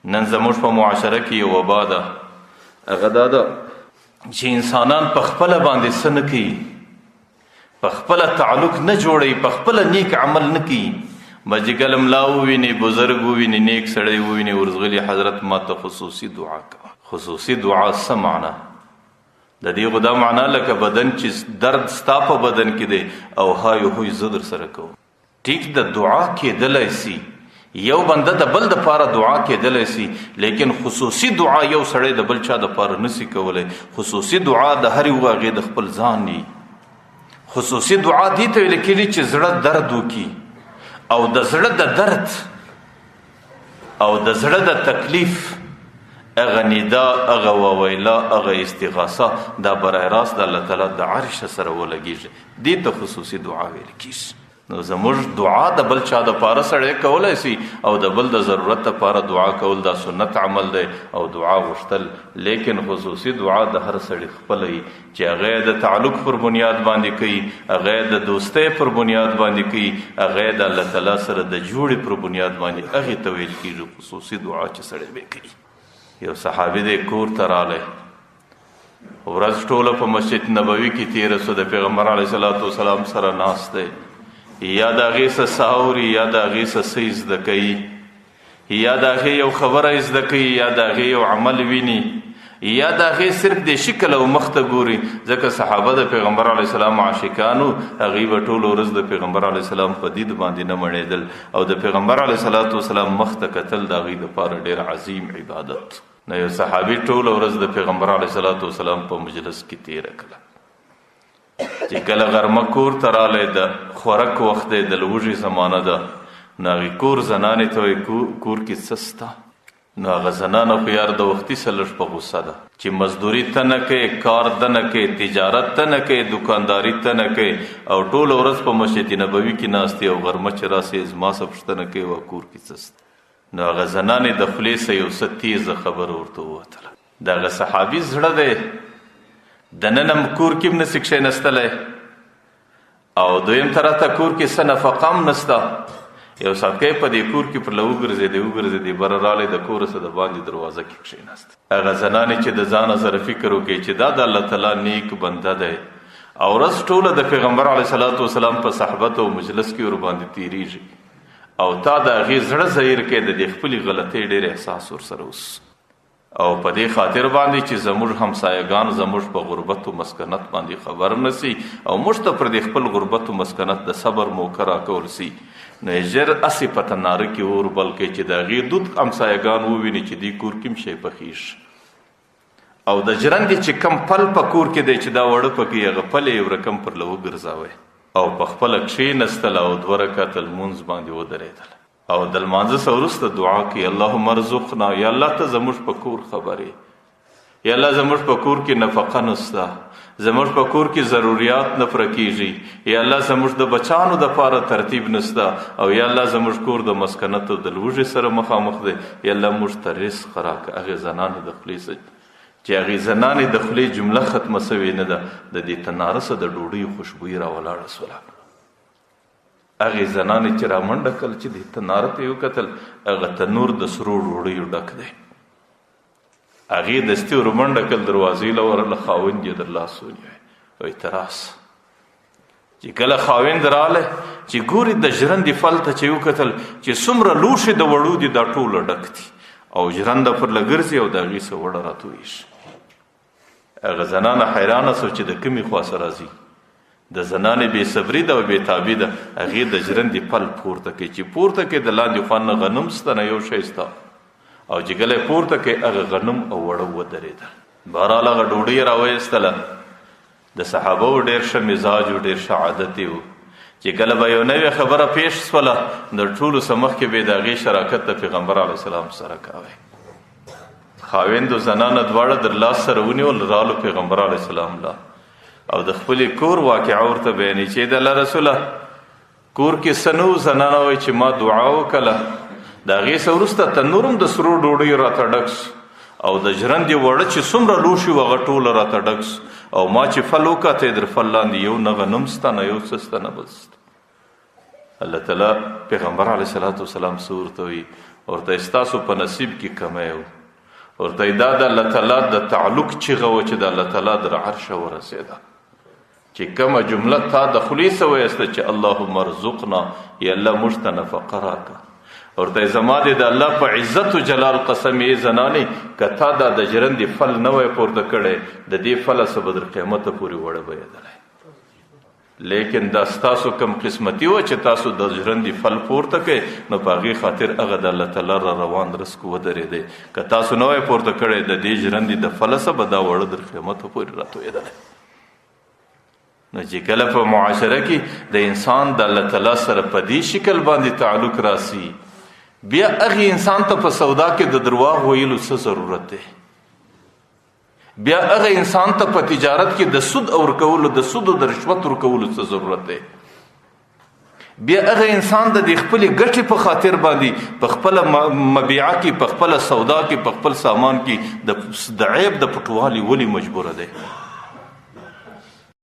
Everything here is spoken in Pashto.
نن زموږ په معاشره کې یو وبا ده، هغه دا ده چې انسانان په خپله باندې څه نه کوي، په خپله تعلق نه جوړوي، په خپله نیک عمل نه کوي. مجګل ملا وویني، بزرګ وویني، نیک سړی وویني، ورغلي حضرت ما ته خصوصي دعا کوه. خصوصي دعا څه معنا؟ د دې خو دا معنا لکه بدن چې درد ستا په بدن کې دی او های هوی زه در سره کوم. ټیک د دعا کېدلی سي، یو بنده د بل د پاره دعا کېدلی سي، لیکن خصوصي دعا یو سړی د بل چا د پاره نسی کولی. خصوصي دعا د هر یو هغې د خپل ځان وي. خصوصي دعا دې ته ویل کېږي چې زړه درد وکړي او د زړه د درد او د زړه د تکلیف اغه ندا، اغه وویلا، اغه استغاثه دا برای راست د الله تعالی د عرش سره ولګیږي. دې ته خصوصي دعا ویل کېږي. نو زموږ دعا د بل چا د پاره سړی کولی سي او د بل د ضرورت لپاره دعا کول دا سنت عمل دی او دعا غوښتل، لیکن خصوصي دعا د هر سړي خپله وي چې هغه د تعلق پر بنیاد باندې کوي، هغه د دوستۍ پر بنیاد باندې کوي، هغه د الله تعالی سره د جوړې پر بنیاد باندې هغې ته ویل کېږي خصوصي دعا چې سړی به کوي. یو صحابي دی کور ته رالی، ورځ ټوله په مسجد نبوي کې تېره سوه، د پیغمبر علیه صلات وسلام سره ناست دی، یا د هغې څه ساوري، یا د هغې څه زده کوي، یا د هغې یو خبره زده کوي، یا د هغې یو عمل ویني، یا د هغې صرف د شکل او مخ ته ګوري. ځکه صحابه د پیغمبر علیه السلام عاشقانو، هغوی به ټوله ورځ د پیغمبر علیه السلام په دید باندې نه مړېدل او د پیغمبر علیه صلات وسلام مخ ته کتل د هغوی دپاره ډېر عظیم عبادت. نو یو صحابي ټوله ورځ د پیغمبر علیه صلات وسلام په مجلس کې تېره کړه. چې کله غرمه کور ته رالی، د خوراک وخت دی، د لوږې زمانه ده، نو هغې کور زنانې ته وایي کور کې څه سته؟ نو هغه زنانه خو یار د وختي څه لږ په غوسه ده چې مزدوري ته نه کوې، کار ته نه کوې، تجارت ته نه کوې، دکانداري ته نه کوې او ټوله ورځ په مسجد نبوي کې ناستې او غرمه چې راسې زما څه پوښتنه کوې وه کور کې څه سته؟ نو هغه زنانې د خولې څه یو څه تیزه خبره ورته ووتله. د هغه صحابي زړه دی، د ننم کور کې هم نسي کښېنستلی او دویم طرف ته کور کې څه نفقه هم نسته. یو ساتکی په دې کور کې پر له وګرځېدې بره رالی، د کوره څه د باندې دروازه کې کښېناست. هغه زنانې چې د ځانه سره فکر وکړي چې دا د الله تعالی نیک بنده دی او ورځ ټوله د پیغمبر علیه صلات وسلام په صحبت او مجلس کې ورباندې تېرېږي او تا د هغې زړه ظاهر کوې، د دې خپلې غلطۍ ډېر احساس ورسره اوس او په دې خاطر باندې چې زموږ همسایګان زموږ په غربت و مسکنت باندې خبر نسی او موږ ته پر دې خپل غربت و مسکنت د صبر موقع راکول سي، نو ژر اسې په تناره کې اور بل کوي چې د هغې دود همسایګان وویني چې دې کور کې هم شی پخېږي او د ژرندې چې کم پل په کور کې دی چې دا وړه پکې هغه پل یې یو رقم پر له وګرځوی او په خپله کښېنستل او 2 رکعته لمونځ باندې ودرېدل او د لمانځه څخه وروسته دعا کوي، اللهم ارزقنا، یا الله ته زموږ په کور خبرې، یا الله زموږ په کور کې نفقه نسته، زموږ په کور کې ضروریات نه پوره کېږي، یا الله زموږ د بچانو دپاره ترتیب نسته او یا الله زموږ کور د مسکنت او د لوږې سره مخامخ دی، یا الله موږ ته رزق راکړه. هغې زنانې د خولې چې هغې زنانې د خولې جمله ختمه سوې نه ده، د دې تناره څه د ډوډۍ خوشبویي راولاړه سوله. هغې زنانې چې رامنډه کړل چې د تناره ته یې وکتل، هغه تنور د سرو ډوډیو ډک دی. هغې دستي ورمنډه کړل، دروازې له ورله خاوند یې در لاس ونیوی، وایي ته راسه. چې کله خاوند رالی چې ګوري د ژرندې فل ته چې وکتل چې څومره لوښې د وړو دي دا ټوله ډک دي او ژرنده پر له ګرځي او د هغې څه وړه راتویږي. هغه زنانه حیرانه سوه چې د کومې خوا څه راځي. د زنانې بې صبري ده او بې تابي ده، هغې د ژرندې پل پورته کوي چې پورته کوي د لاندې خوا نه غنم سته نه یو شی سته او چې کله یې پورته کوي هغه غنم او وړه ودرېدل. بهرحال هغه ډوډۍ یې راویستله. د صحابو ډېر ښه مزاج و، ډېر ښه عادت یې و چې کله به یو نوې خبره پیش سوله د ټولو څه مخکې به یې د هغې شراکت د پیغمبر علیه السلام سره کوی. خاوند و زنانه دواړه در لاس سره ونیول، رالو پیغمبر علیه السلام لا او د خپلې کور واقعه ورته بیانوي چې د الله رسوله کور کې څه نه و. زنانه وایي چې ما دعا وکړله، د هغې څه وروسته تنور هم د سرو ډوډیو راته ډک او د ژرندې وړه چې څومره لوښي و هغه ټوله راته ډک او ما چې فل وکاته در فل لاندې یو نه غنم سته نه یو څه سته نه بل سته. الله تعالی پیغمبر علیه صلات وسلام څه ورته وایي، ورته ستاسو په نصیب کې کمی و، ورته دا د الله تعالی د تعلق چغه و چې د الله تعالی در عرش ورسېده، چې کومه جمله تا د خولې څه ویسته چې اللهم ارزقنا، یا الله موږ ته نفقه راکړه. ورته زما د الله په عزت و جلال قسم یې زنانې که تا دا د ژرندې فل نه وی پورته کړی د دې فله څه به در قیامته پورې وړه بهېدلی، لیکن دا ستاسو کم قسمتي وه چې تاسو د ژرندې فل پورته کړئ، نو په هغې خاطر هغه د الله تعالی را روان رزق ودرېدی. که تاسو نه وی پورته کړی د دې ژرندې د فله څه به دا وړه در قیامته پورې راتوېدلی. نو چې کله په معاشره کې د انسان د الله تعالی سره په دې شکل باندې تعلق راسي، بیا هغې انسان ته په سودا کې د درواغ ویلو څه ضرورت دی؟ بیا هغه انسان ته په تجارت کې د سود ورکولو، د سود او د رشوت ورکولو څه ضرورت دی؟ بیا هغه انسان د خپلې ګټې په خاطر باندې په خپله مبیعه کې، په خپله سودا کې، په خپل سامان کې د عیب د پټوالي ولې مجبوره دی؟